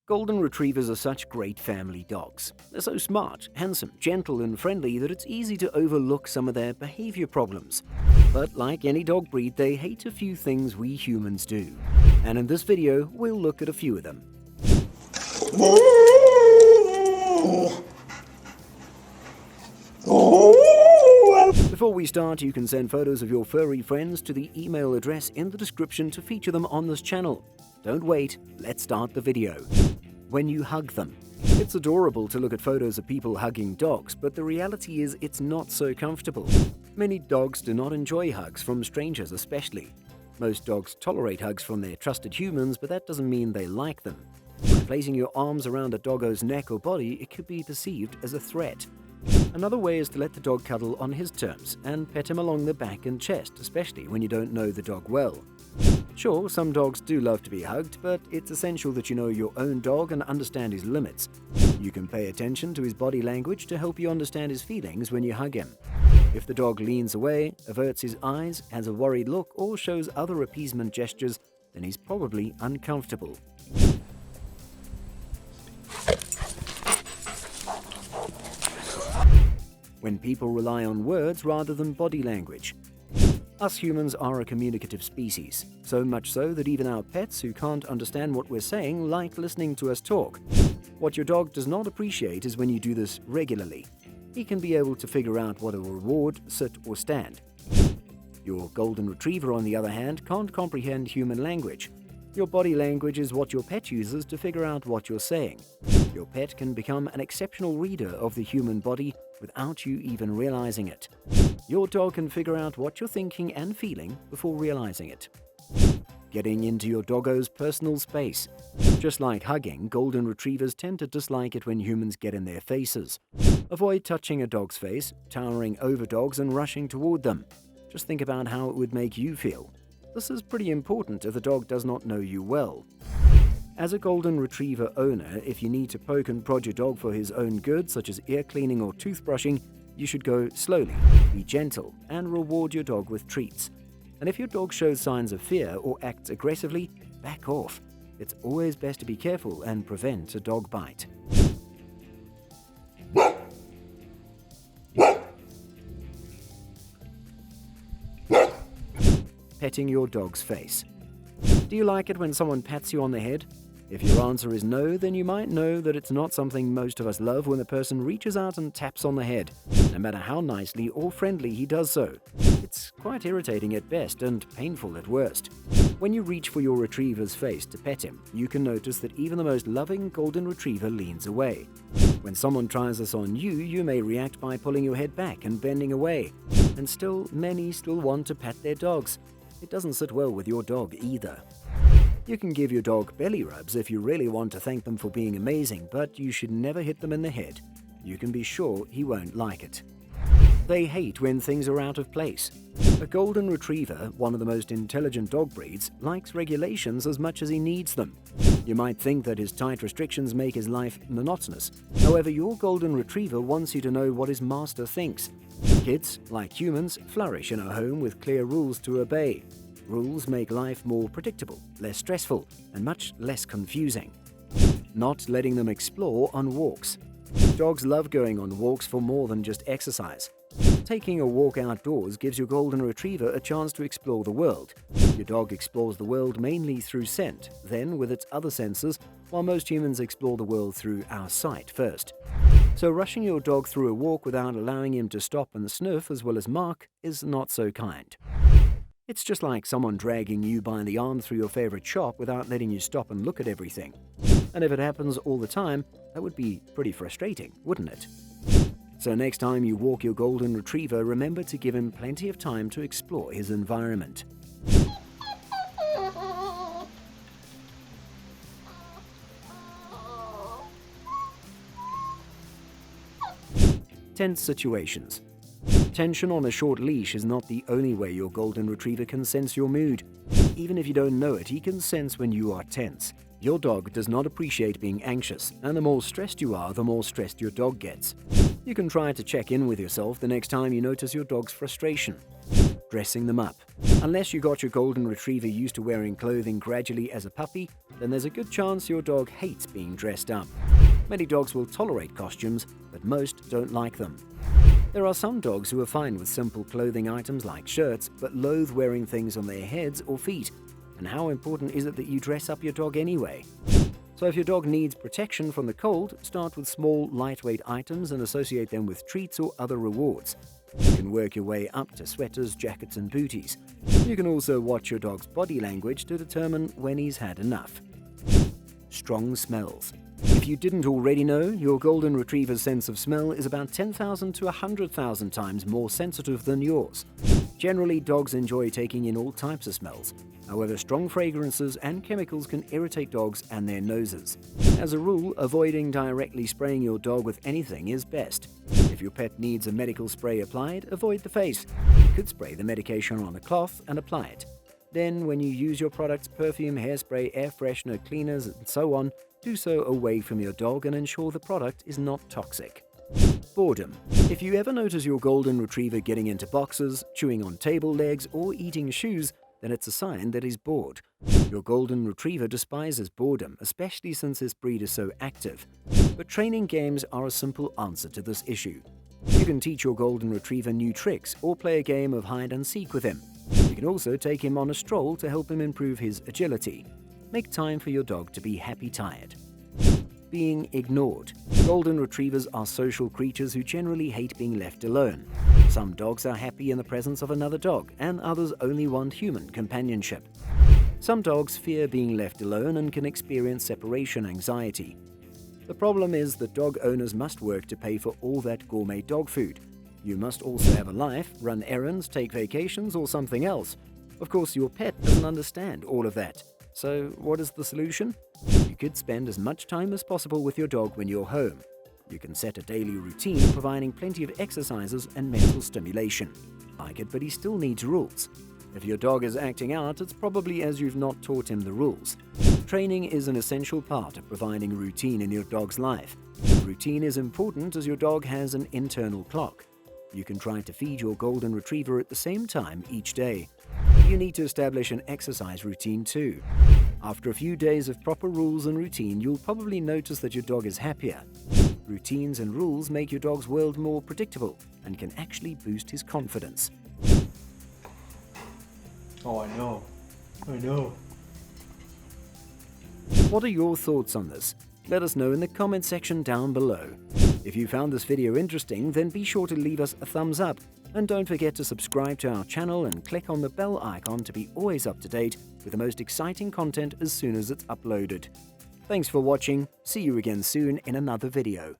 Golden Retrievers are such great family dogs. They're so smart, handsome, gentle, and friendly that it's easy to overlook some of their behavior problems. But like any dog breed, they hate a few things we humans do. And in this video, we'll look at a few of them. Before we start, you can send photos of your furry friends to the email address in the description to feature them on this channel. Don't wait, let's start the video. When you hug them. It's adorable to look at photos of people hugging dogs, but the reality is it's not so comfortable. Many dogs do not enjoy hugs from strangers especially. Most dogs tolerate hugs from their trusted humans, but that doesn't mean they like them. By placing your arms around a doggo's neck or body, it could be perceived as a threat. Another way is to let the dog cuddle on his terms and pet him along the back and chest, especially when you don't know the dog well. Sure, some dogs do love to be hugged, but it's essential that you know your own dog and understand his limits. You can pay attention to his body language to help you understand his feelings when you hug him. If the dog leans away, averts his eyes, has a worried look, or shows other appeasement gestures, then he's probably uncomfortable. When people rely on words rather than body language. Us humans are a communicative species, so much so that even our pets who can't understand what we're saying like listening to us talk. What your dog does not appreciate is when you do this regularly. He can be able to figure out what a reward, sit, or stand. Your golden retriever, on the other hand, can't comprehend human language. Your body language is what your pet uses to figure out what you're saying. Your pet can become an exceptional reader of the human body without you even realizing it. Your dog can figure out what you're thinking and feeling before realizing it. Getting into your doggo's personal space. Just like hugging, golden retrievers tend to dislike it when humans get in their faces. Avoid touching a dog's face, towering over dogs, and rushing toward them. Just think about how it would make you feel. This is pretty important if the dog does not know you well. As a golden retriever owner, if you need to poke and prod your dog for his own good, such as ear cleaning or toothbrushing, you should go slowly, be gentle, and reward your dog with treats. And if your dog shows signs of fear or acts aggressively, back off. It's always best to be careful and prevent a dog bite. Petting your dog's face. Do you like it when someone pats you on the head? If your answer is no, then you might know that it's not something most of us love when the person reaches out and taps on the head, no matter how nicely or friendly he does so. It's quite irritating at best and painful at worst. When you reach for your retriever's face to pet him, you can notice that even the most loving golden retriever leans away. When someone tries this on you, you may react by pulling your head back and bending away. And still, many still want to pat their dogs. It doesn't sit well with your dog either. You can give your dog belly rubs if you really want to thank them for being amazing, but you should never hit them in the head. You can be sure he won't like it. They hate when things are out of place. A golden retriever, one of the most intelligent dog breeds, likes regulations as much as he needs them. You might think that his tight restrictions make his life monotonous. However, your golden retriever wants you to know what his master thinks. Kids, like humans, flourish in a home with clear rules to obey. Rules make life more predictable, less stressful, and much less confusing. Not letting them explore on walks. Dogs love going on walks for more than just exercise. Taking a walk outdoors gives your golden retriever a chance to explore the world. Your dog explores the world mainly through scent, then with its other senses, while most humans explore the world through our sight first. So rushing your dog through a walk without allowing him to stop and sniff as well as mark is not so kind. It's just like someone dragging you by the arm through your favorite shop without letting you stop and look at everything. And if it happens all the time, that would be pretty frustrating, wouldn't it? So next time you walk your golden retriever, remember to give him plenty of time to explore his environment. Tense situations. Tension on a short leash is not the only way your golden retriever can sense your mood. Even if you don't know it, he can sense when you are tense. Your dog does not appreciate being anxious, and the more stressed you are, the more stressed your dog gets. You can try to check in with yourself the next time you notice your dog's frustration. Dressing them up. Unless you got your golden retriever used to wearing clothing gradually as a puppy, then there's a good chance your dog hates being dressed up. Many dogs will tolerate costumes, but most don't like them. There are some dogs who are fine with simple clothing items like shirts, but loathe wearing things on their heads or feet. And how important is it that you dress up your dog anyway? So if your dog needs protection from the cold, start with small, lightweight items and associate them with treats or other rewards. You can work your way up to sweaters, jackets, and booties. You can also watch your dog's body language to determine when he's had enough. Strong smells. If you didn't already know, your Golden Retriever's sense of smell is about 10,000 to 100,000 times more sensitive than yours. Generally, dogs enjoy taking in all types of smells. However, strong fragrances and chemicals can irritate dogs and their noses. As a rule, avoiding directly spraying your dog with anything is best. If your pet needs a medical spray applied, avoid the face. You could spray the medication on a cloth and apply it. Then, when you use your products, perfume, hairspray, air freshener, cleaners, and so on, do so away from your dog and ensure the product is not toxic. Boredom. If you ever notice your Golden Retriever getting into boxes, chewing on table legs, or eating shoes, then it's a sign that he's bored. Your Golden Retriever despises boredom, especially since this breed is so active. But training games are a simple answer to this issue. You can teach your Golden Retriever new tricks or play a game of hide and seek with him. You can also take him on a stroll to help him improve his agility. Make time for your dog to be happy tired. Being ignored. Golden Retrievers are social creatures who generally hate being left alone. Some dogs are happy in the presence of another dog, and others only want human companionship. Some dogs fear being left alone and can experience separation anxiety. The problem is that dog owners must work to pay for all that gourmet dog food. You must also have a life, run errands, take vacations, or something else. Of course, your pet doesn't understand all of that. So, what is the solution? You could spend as much time as possible with your dog when you're home. You can set a daily routine providing plenty of exercises and mental stimulation. Like it, but he still needs rules. If your dog is acting out, it's probably as you've not taught him the rules. Training is an essential part of providing routine in your dog's life. Routine is important as your dog has an internal clock. You can try to feed your Golden Retriever at the same time each day. You need to establish an exercise routine too. After a few days of proper rules and routine, you'll probably notice that your dog is happier. Routines and rules make your dog's world more predictable and can actually boost his confidence. Oh, I know. What are your thoughts on this? Let us know in the comment section down below. If you found this video interesting, then be sure to leave us a thumbs up. And don't forget to subscribe to our channel and click on the bell icon to be always up to date with the most exciting content as soon as it's uploaded. Thanks for watching. See you again soon in another video.